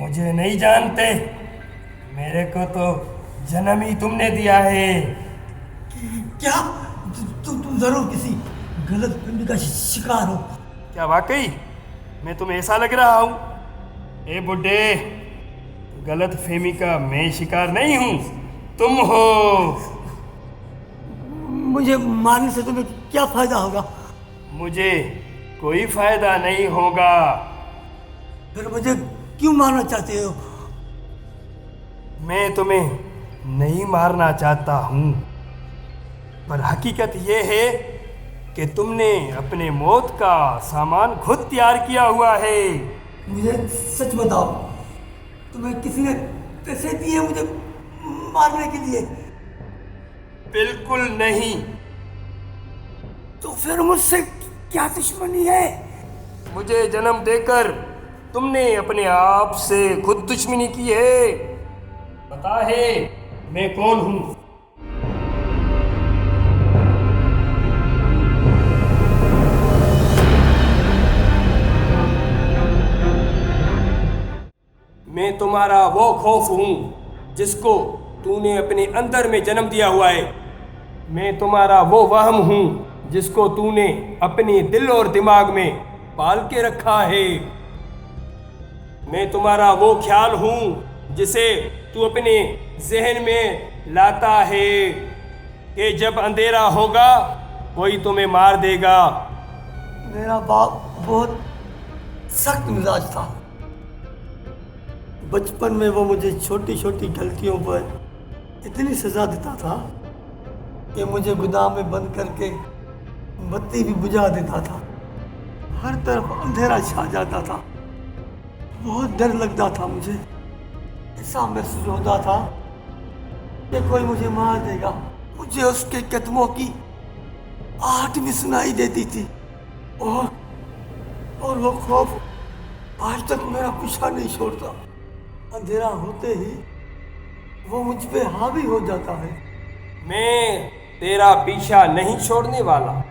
मुझे नहीं जानते, मेरे को तो जन्म ही तुमने दिया है। क्या तुम जरूर किसी गलत फहमी का शिकार हो। क्या वाकई मैं तुम्हें ऐसा लग रहा हूँ? ए बुड्ढे, गलत फहमी का मैं शिकार नहीं हूँ, तुम हो। मुझे मारने से तुम्हें क्या फायदा होगा? मुझे कोई फायदा नहीं होगा। फिर मुझे क्यों मारना चाहते हो? मैं तुम्हें नहीं मारना चाहता हूँ, पर हकीकत यह है कि तुमने अपने मौत का सामान खुद तैयार किया हुआ है। मुझे सच बताओ, तुम्हें किसी ने पैसे दिए मुझे मारने के लिए? बिल्कुल नहीं। तो फिर मुझसे क्या दुश्मनी है? मुझे जन्म देकर तुमने अपने आप से खुद दुश्मनी की है। पता है मैं कौन हूं? मैं तुम्हारा वो खौफ हूं जिसको तूने अपने अंदर में जन्म दिया हुआ है। मैं तुम्हारा वो वहम हूं जिसको तूने अपने दिल और दिमाग में पाल के रखा है। मैं तुम्हारा वो ख्याल हूँ जिसे तू अपने जहन में लाता है कि जब अंधेरा होगा कोई तुम्हें मार देगा। मेरा बाप बहुत सख्त मिजाज था। बचपन में वो मुझे छोटी छोटी गलतियों पर इतनी सजा देता था कि मुझे गोदाम में बंद करके बत्ती भी बुझा देता था। हर तरफ अंधेरा छा जाता था। बहुत डर लगता था मुझे। ऐसा महसूस होता था कि कोई मुझे मार देगा। मुझे उसके कदमों की आहट भी सुनाई देती थी और वो खौफ आज तक मेरा पीछा नहीं छोड़ता। अंधेरा होते ही वो मुझ पे हावी हो जाता है। मैं तेरा पीछा नहीं छोड़ने वाला।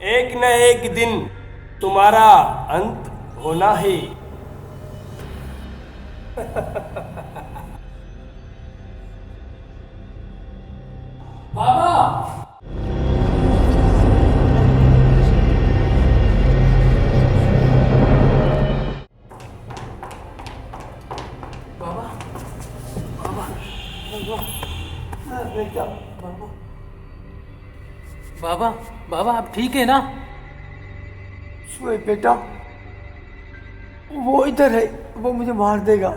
एक न एक दिन तुम्हारा अंत होना है। बाबा, बाबा, बाबा, बेटा, बाबा, बाबा आप ठीक है ना? शुए बेटा, वो इधर है, वो मुझे मार देगा।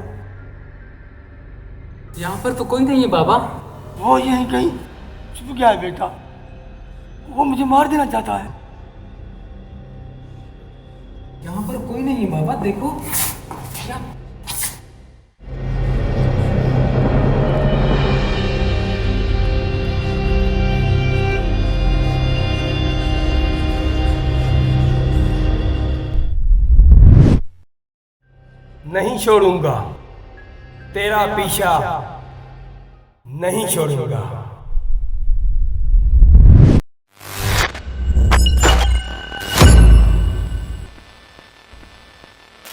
यहाँ पर तो कोई नहीं है बाबा। वो यहीं कहीं छुप गया है बेटा। वो मुझे मार देना चाहता है। यहाँ पर कोई नहीं है बाबा, देखो क्या? छोड़ूंगा, तेरा पीछा नहीं छोड़ूंगा।